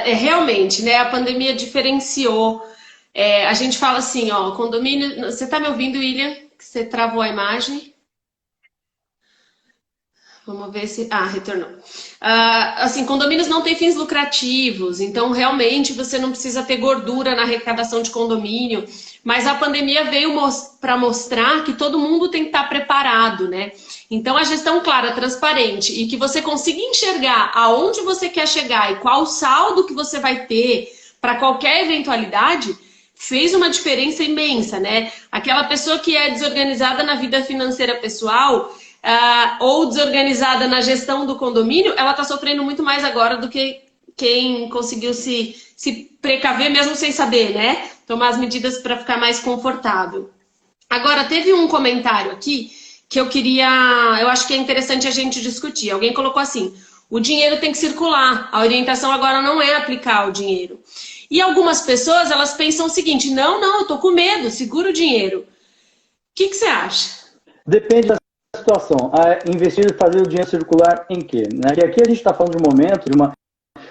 Realmente, né? A pandemia diferenciou. A gente fala assim, ó, condomínio. Você está me ouvindo, William? Que você travou a imagem? Vamos ver se... retornou. Assim, condomínios não têm fins lucrativos, então realmente você não precisa ter gordura na arrecadação de condomínio, mas a pandemia veio para mostrar que todo mundo tem que estar preparado, né? Então a gestão clara, transparente e que você consiga enxergar aonde você quer chegar e qual o saldo que você vai ter para qualquer eventualidade, fez uma diferença imensa, né? Aquela pessoa que é desorganizada na vida financeira pessoal... ou desorganizada na gestão do condomínio, ela está sofrendo muito mais agora do que quem conseguiu se precaver mesmo sem saber, né? Tomar as medidas para ficar mais confortável. Agora, teve um comentário aqui que eu acho que é interessante a gente discutir. Alguém colocou assim, o dinheiro tem que circular, a orientação agora não é aplicar o dinheiro. E algumas pessoas, elas pensam o seguinte, não, eu tô com medo, segura o dinheiro. O que você acha? Depende da situação, investir e fazer o dinheiro circular em quê? Né? E aqui a gente está falando de um momento,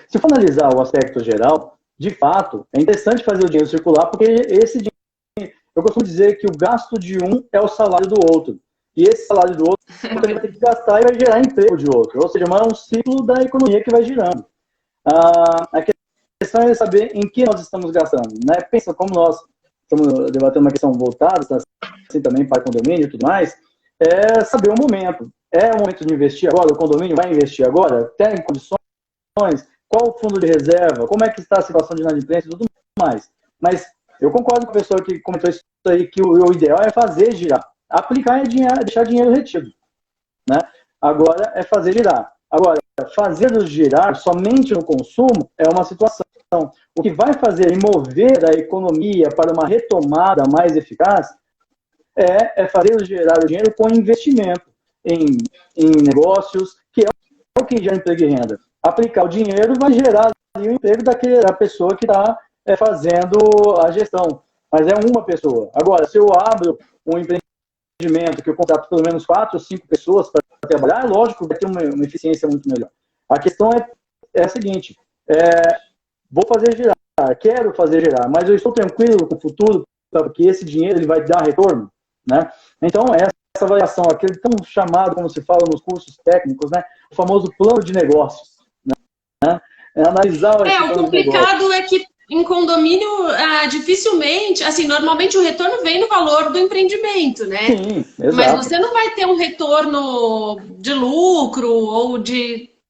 se for analisar o aspecto geral, de fato, é interessante fazer o dinheiro circular, porque esse dinheiro, eu costumo dizer que o gasto de um é o salário do outro. e esse salário do outro ele vai ter que gastar e vai gerar emprego de outro. Ou seja, é um ciclo da economia que vai girando. A questão é saber em que nós estamos gastando. Né? Pensa como nós estamos debatendo uma questão voltada, assim também para condomínio e tudo mais, é saber o momento. É o momento de investir agora? O condomínio vai investir agora? Tem condições? Qual o fundo de reserva? Como é que está a situação de inadimplência e tudo mais? Mas eu concordo com a pessoa que comentou isso aí, que o ideal é fazer girar. Aplicar é dinheiro, deixar dinheiro retido. Né? Agora é fazer girar. Agora, fazer girar somente no consumo é uma situação. O que vai fazer e mover a economia para uma retomada mais eficaz é fazer gerar o dinheiro com investimento em negócios, que é o que gera emprego e renda. Aplicar o dinheiro vai gerar ali o emprego da pessoa que está fazendo a gestão. Mas é uma pessoa. Agora, se eu abro um empreendimento que eu contrato pelo menos 4 ou 5 pessoas para trabalhar, é lógico que vai ter uma eficiência muito melhor. A questão é a seguinte, vou fazer girar, quero fazer girar, mas eu estou tranquilo com o futuro, porque esse dinheiro ele vai dar retorno, né? Então, essa avaliação, aquele tão chamado, como se fala nos cursos técnicos, né? O famoso plano de negócios, né? Analisar o complicado é que em condomínio, dificilmente, assim, normalmente o retorno vem no valor do empreendimento, né? Sim, exato. Mas você não vai ter um retorno de lucro ou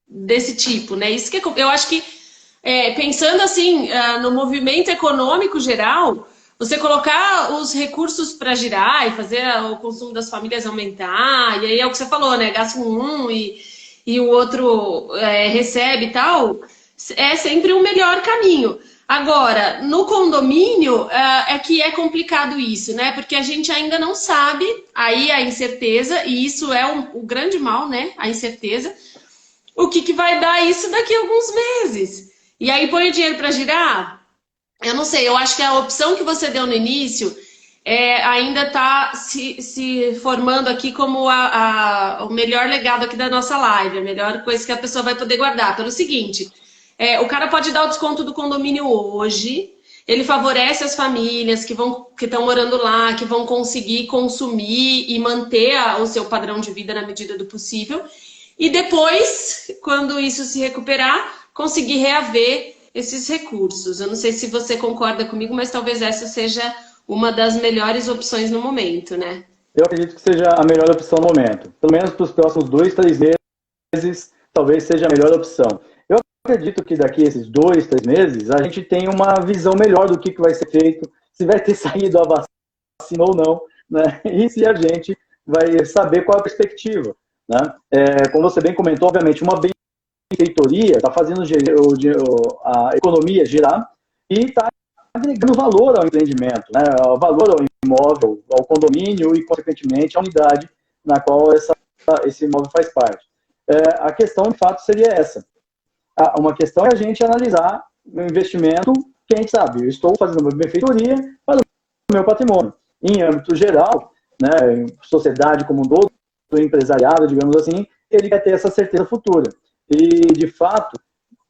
desse tipo, né? Isso que eu acho que, pensando assim, no movimento econômico geral, você colocar os recursos para girar e fazer o consumo das famílias aumentar, e aí é o que você falou, né? Gasta um e o outro recebe e tal, é sempre o melhor caminho. Agora, no condomínio é que é complicado isso, né? Porque a gente ainda não sabe, aí a incerteza, e isso é o grande mal, né? A incerteza, o que vai dar isso daqui a alguns meses. E aí põe o dinheiro para girar? Eu não sei, eu acho que a opção que você deu no início ainda está se formando aqui como o melhor legado aqui da nossa live, a melhor coisa que a pessoa vai poder guardar. Pelo seguinte... o cara pode dar o desconto do condomínio hoje, ele favorece as famílias que estão morando lá, que vão conseguir consumir e manter o seu padrão de vida na medida do possível. E depois, quando isso se recuperar, conseguir reaver esses recursos. Eu não sei se você concorda comigo, mas talvez essa seja uma das melhores opções no momento, né? Eu acredito que seja a melhor opção no momento. Pelo menos para os próximos 2, 3 meses, talvez seja a melhor opção. Eu acredito que daqui a esses 2, 3 meses, a gente tem uma visão melhor do que vai ser feito, se vai ter saído a vacina ou não, né? E se a gente vai saber qual é a perspectiva, né? Como você bem comentou, obviamente, uma benfeitoria está fazendo a economia girar e está agregando valor ao empreendimento, né? Valor ao imóvel, ao condomínio e, consequentemente, à unidade na qual esse imóvel faz parte. A questão, de fato, seria essa. Uma questão é a gente analisar o investimento que a gente sabe. Eu estou fazendo uma benfeitoria para o meu patrimônio. Em âmbito geral, né, em sociedade como um todo, empresariado, digamos assim, ele quer ter essa certeza futura. E, de fato,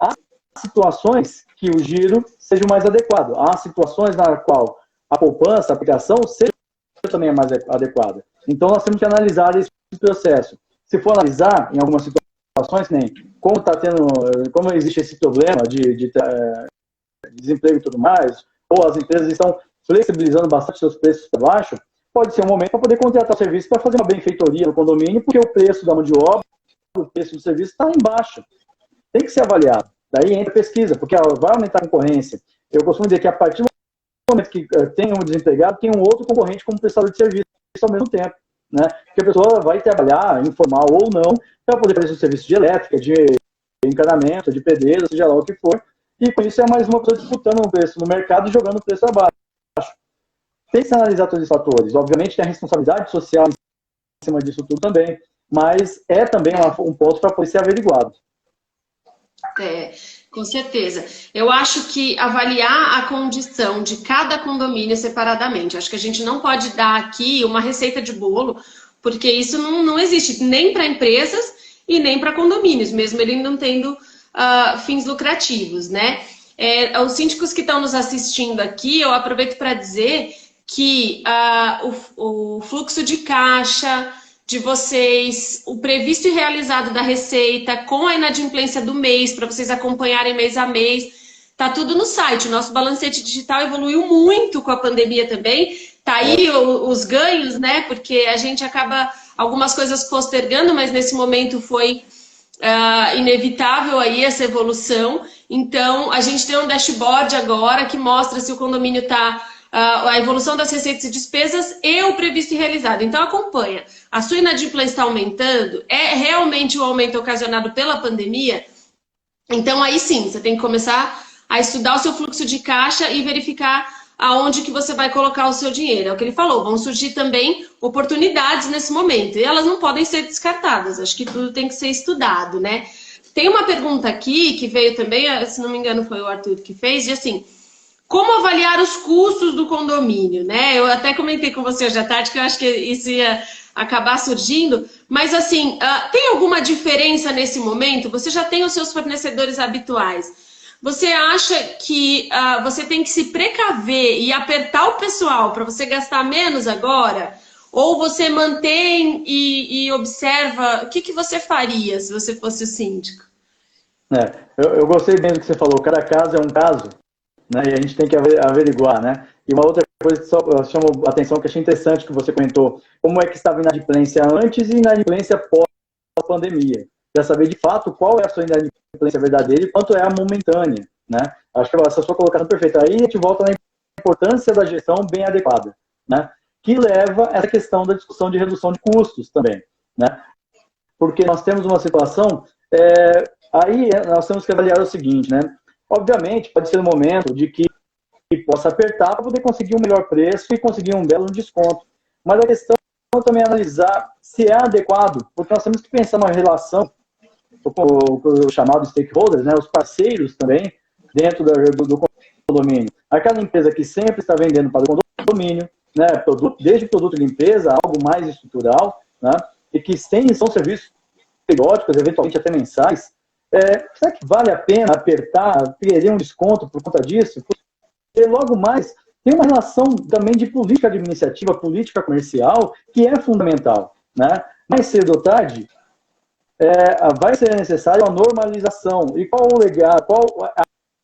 há situações que o giro seja o mais adequado. Há situações na qual a poupança, a aplicação, seja também mais adequada. Então, nós temos que analisar esse processo. Se for analisar, em algumas situações, como existe esse problema de desemprego e tudo mais, ou as empresas estão flexibilizando bastante seus preços para baixo, pode ser um momento para poder contratar serviço para fazer uma benfeitoria no condomínio, porque o preço da mão de obra, o preço do serviço está em baixa. Tem que ser avaliado. Daí entra a pesquisa, porque vai aumentar a concorrência. Eu costumo dizer que a partir do momento que tem um desempregado, tem um outro concorrente como prestador de serviço ao mesmo tempo, né? Porque a pessoa vai trabalhar, informal ou não, para poder fazer o serviço de elétrica, de encanamento, de pedreiro, seja lá o que for, e com isso é mais uma pessoa disputando um preço no mercado e jogando o preço abaixo. Tem que se analisar todos os fatores. Obviamente tem a responsabilidade social em cima disso tudo também, mas é também um ponto para poder ser averiguado. Com certeza. Eu acho que avaliar a condição de cada condomínio separadamente. Acho que a gente não pode dar aqui uma receita de bolo, porque isso não existe nem para empresas e nem para condomínios, mesmo ele não tendo fins lucrativos, né? Os síndicos que estão nos assistindo aqui, eu aproveito para dizer que o fluxo de caixa de vocês, o previsto e realizado da receita, com a inadimplência do mês, para vocês acompanharem mês a mês. Tá tudo no site. O nosso balancete digital evoluiu muito com a pandemia também. Tá aí os ganhos, né? Porque a gente acaba algumas coisas postergando, mas nesse momento foi inevitável aí essa evolução. Então, a gente tem um dashboard agora que mostra se o condomínio está a evolução das receitas e despesas e o previsto e realizado. Então, acompanha. A sua inadimplência está aumentando? É realmente o aumento ocasionado pela pandemia? Então, aí sim, você tem que começar a estudar o seu fluxo de caixa e verificar aonde que você vai colocar o seu dinheiro. É o que ele falou, vão surgir também oportunidades nesse momento, e elas não podem ser descartadas, acho que tudo tem que ser estudado, né? Tem uma pergunta aqui, que veio também, se não me engano foi o Arthur que fez, e assim, como avaliar os custos do condomínio, né? Eu até comentei com você hoje à tarde que eu acho que isso ia acabar surgindo, mas assim, tem alguma diferença nesse momento? Você já tem os seus fornecedores habituais. Você acha que você tem que se precaver e apertar o pessoal para você gastar menos agora? Ou você mantém e observa? O que você faria se você fosse o síndico? Eu gostei bem do que você falou. Cada caso é um caso, né? E a gente tem que averiguar, né? E uma outra coisa que só chamou a atenção, que achei interessante que você comentou, como é que estava a inadimplência antes e inadimplência pós-pandemia. Para saber de fato qual é a sua inadimplência verdadeira e quanto é a momentânea, né? Acho que essa sua colocação perfeita. Aí a gente volta na importância da gestão bem adequada, né? Que leva a essa questão da discussão de redução de custos também, né? Porque nós temos uma situação, aí nós temos que avaliar o seguinte, né? Obviamente, pode ser um momento de que possa apertar para poder conseguir um melhor preço e conseguir um belo desconto. Mas a questão é também analisar se é adequado, porque nós temos que pensar numa relação o chamado stakeholders, né, os parceiros também, dentro do condomínio. Aquela empresa que sempre está vendendo para o condomínio, né, desde produto de limpeza, algo mais estrutural, né, e que são serviços periódicos, eventualmente até mensais. Será que vale a pena apertar, querer um desconto por conta disso? Porque logo mais tem uma relação também de política administrativa, política comercial, que é fundamental, né? Mais cedo ou tarde, vai ser necessária uma normalização. E qual o legado, qual a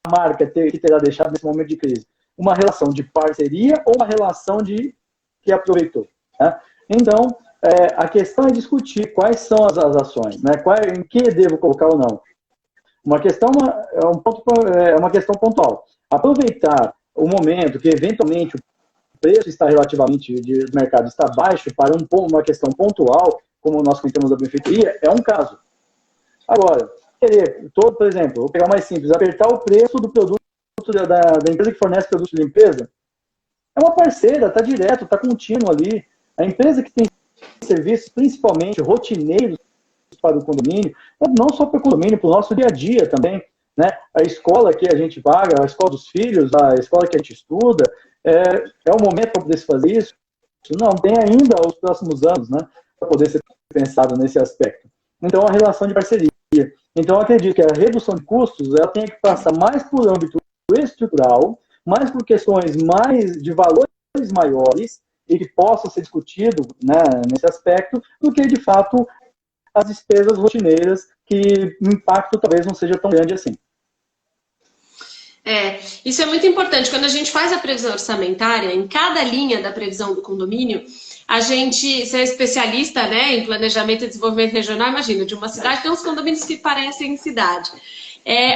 marca que terá deixado nesse momento de crise? Uma relação de parceria ou uma relação de que aproveitou? Né? Então, a questão é discutir quais são as ações, né? Em que devo colocar ou não. Uma questão é uma questão pontual. Aproveitar o momento que, eventualmente, o preço está relativamente de mercado está baixo para uma questão pontual, como nós comentamos da benfeitoria, é um caso. Agora, por exemplo, vou pegar o mais simples, apertar o preço do produto da empresa que fornece produtos de limpeza, é uma parceira, está direto, está contínuo ali. A empresa que tem serviços, principalmente rotineiros para o condomínio, não só para o condomínio, para o nosso dia a dia também, né? A escola que a gente paga, a escola dos filhos, a escola que a gente estuda, é o momento para poder se fazer isso? Não, tem ainda os próximos anos, né, para poder ser pensado nesse aspecto. Então, a relação de parceria. Então, eu acredito que a redução de custos ela tem que passar mais por âmbito estrutural, mais por questões mais de valores maiores e que possa ser discutido, né, nesse aspecto, do que, de fato, as despesas rotineiras, que o impacto talvez não seja tão grande assim. Isso é muito importante. Quando a gente faz a previsão orçamentária, em cada linha da previsão do condomínio, você é especialista, né, em planejamento e desenvolvimento regional, imagina, de uma cidade, tem uns condomínios que parecem cidade.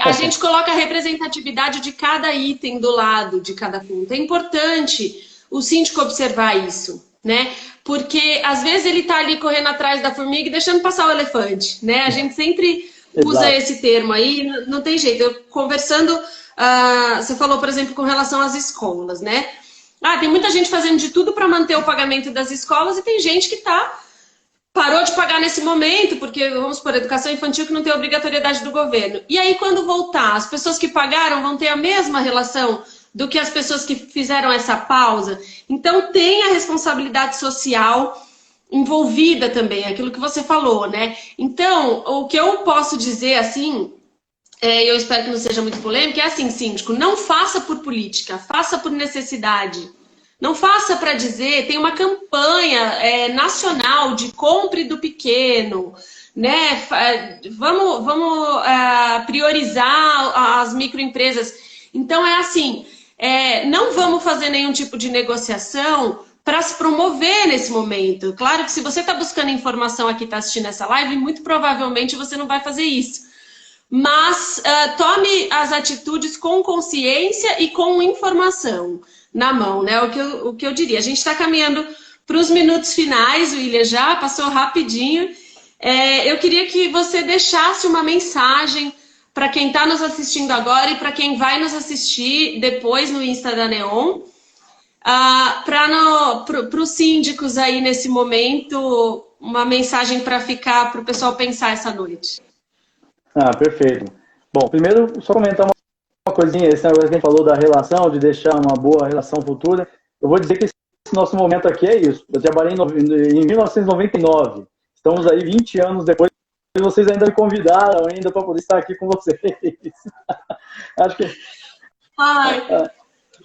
A gente coloca a representatividade de cada item do lado de cada conta. É importante o síndico observar isso, né? Porque às vezes ele está ali correndo atrás da formiga e deixando passar o elefante, né? A gente sempre usa esse termo aí, não tem jeito. Eu conversando, você falou, por exemplo, com relação às escolas, né? Tem muita gente fazendo de tudo para manter o pagamento das escolas e tem gente que parou de pagar nesse momento, porque, vamos supor, educação infantil que não tem obrigatoriedade do governo. E aí, quando voltar, as pessoas que pagaram vão ter a mesma relação do que as pessoas que fizeram essa pausa. Então, tem a responsabilidade social envolvida também, aquilo que você falou, né? Então, o que eu posso dizer, assim, eu espero que não seja muito polêmico, é assim, síndico, não faça por política, faça por necessidade. Não faça para dizer, tem uma campanha nacional de compre do pequeno, né? Vamos priorizar as microempresas. Então é assim, não vamos fazer nenhum tipo de negociação para se promover nesse momento. Claro que se você está buscando informação aqui, está assistindo essa live, muito provavelmente você não vai fazer isso. Mas tome as atitudes com consciência e com informação na mão, né? O que eu diria. A gente está caminhando para os minutos finais, o William já passou rapidinho. Eu queria que você deixasse uma mensagem para quem está nos assistindo agora e para quem vai nos assistir depois no Insta da Neon, para os síndicos aí nesse momento, uma mensagem para ficar, para o pessoal pensar essa noite. Perfeito. Bom, primeiro, só comentar uma coisinha, esse negócio que a gente falou da relação, de deixar uma boa relação futura. Eu vou dizer que esse nosso momento aqui é isso. Eu trabalhei em 1999. Estamos aí 20 anos depois e vocês ainda me convidaram ainda para poder estar aqui com vocês. Acho que...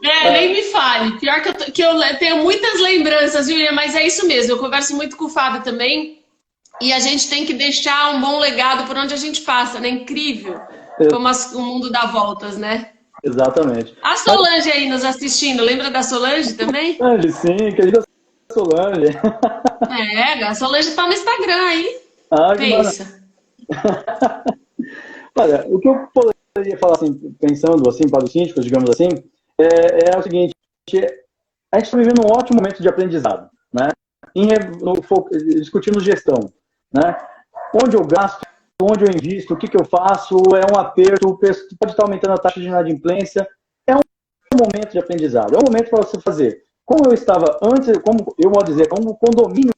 nem me fale. Pior que eu tenho muitas lembranças, William, mas é isso mesmo. Eu converso muito com o Fábio também. E a gente tem que deixar um bom legado por onde a gente passa, né? Incrível como o mundo dá voltas, né? Exatamente. A Solange aí nos assistindo, lembra da Solange também? Solange, sim, querida Solange. A Solange tá no Instagram aí. Pensa. Olha, o que eu poderia falar, assim, pensando assim, para os síndicos, digamos assim, é o seguinte: a gente está vivendo um ótimo momento de aprendizado, né? Discutindo gestão, né? Onde eu gasto, onde eu invisto, o que eu faço, é um aperto, pode estar aumentando a taxa de inadimplência, é um momento de aprendizado, é um momento para você fazer. Como eu estava antes, como eu vou dizer, como o condomínio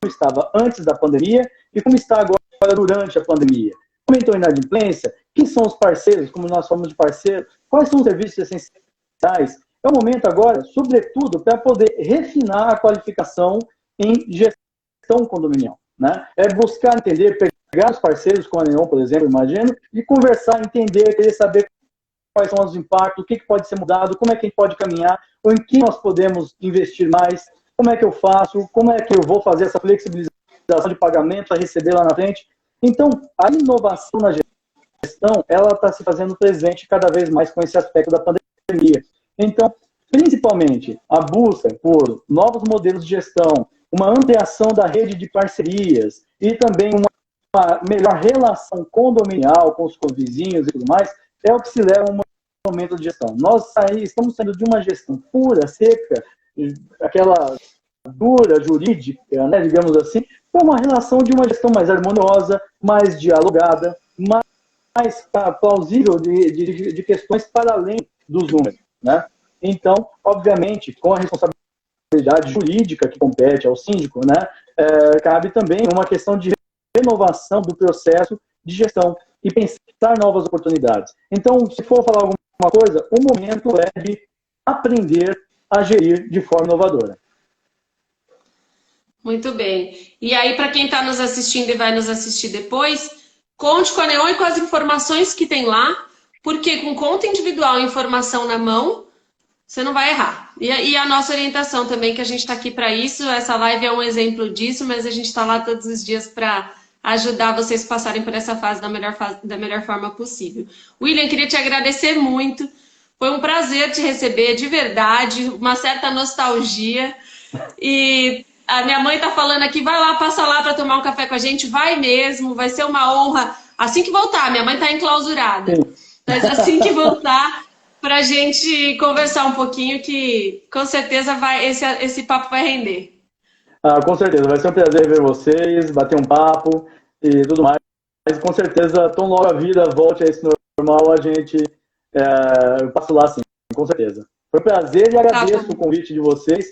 estava antes da pandemia e como está agora durante a pandemia. Aumentou a inadimplência, quem são os parceiros, como nós falamos de parceiros, quais são os serviços essenciais. É o momento agora, sobretudo, para poder refinar a qualificação em gestão condominial, né? É buscar entender, pegar os parceiros com a Neon, por exemplo, imagino, e conversar, entender, querer saber quais são os impactos, o que pode ser mudado, como é que a gente pode caminhar, ou em que nós podemos investir mais, como é que eu faço, como é que eu vou fazer essa flexibilização de pagamento para receber lá na frente. Então, a inovação na gestão, ela está se fazendo presente cada vez mais com esse aspecto da pandemia. Então, principalmente, a busca por novos modelos de gestão, uma ampliação da rede de parcerias e também uma melhor relação condominial com os vizinhos e tudo mais, é o que se leva a um momento de gestão. Nós estamos saindo de uma gestão pura, seca, aquela dura, jurídica, né, digamos assim, para uma relação de uma gestão mais harmoniosa, mais dialogada, mais plausível de questões para além dos números, né? Então, obviamente, com a responsabilidade jurídica que compete ao síndico, né, cabe também uma questão de renovação do processo de gestão e pensar novas oportunidades. Então, se for falar alguma coisa, o momento é de aprender a gerir de forma inovadora. Muito bem. E aí, para quem está nos assistindo e vai nos assistir depois, conte com a Neon e com as informações que tem lá, porque com conta individual e informação na mão, você não vai errar. E a nossa orientação também, que a gente está aqui para isso. Essa live é um exemplo disso, mas a gente está lá todos os dias para ajudar vocês a passarem por essa fase da melhor forma possível. William, queria te agradecer muito. Foi um prazer te receber, de verdade, uma certa nostalgia. E a minha mãe está falando aqui, vai lá, passa lá para tomar um café com a gente. Vai mesmo, vai ser uma honra. Assim que voltar, minha mãe está enclausurada. Mas assim que voltar, para a gente conversar um pouquinho, que com certeza esse papo vai render. Com certeza, vai ser um prazer ver vocês, bater um papo e tudo mais. Mas com certeza, tão logo a vida volte a esse normal, a gente passa lá sim, com certeza. Foi um prazer e agradeço o convite de vocês.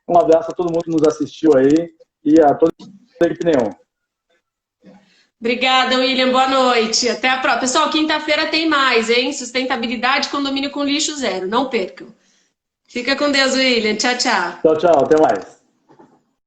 Um abraço a todo mundo que nos assistiu aí e a toda a equipe Neon. Obrigada, William. Boa noite. Até a próxima. Pessoal, quinta-feira tem mais, hein? Sustentabilidade, condomínio com lixo zero. Não percam. Fica com Deus, William. Tchau, tchau. Tchau, tchau. Até mais.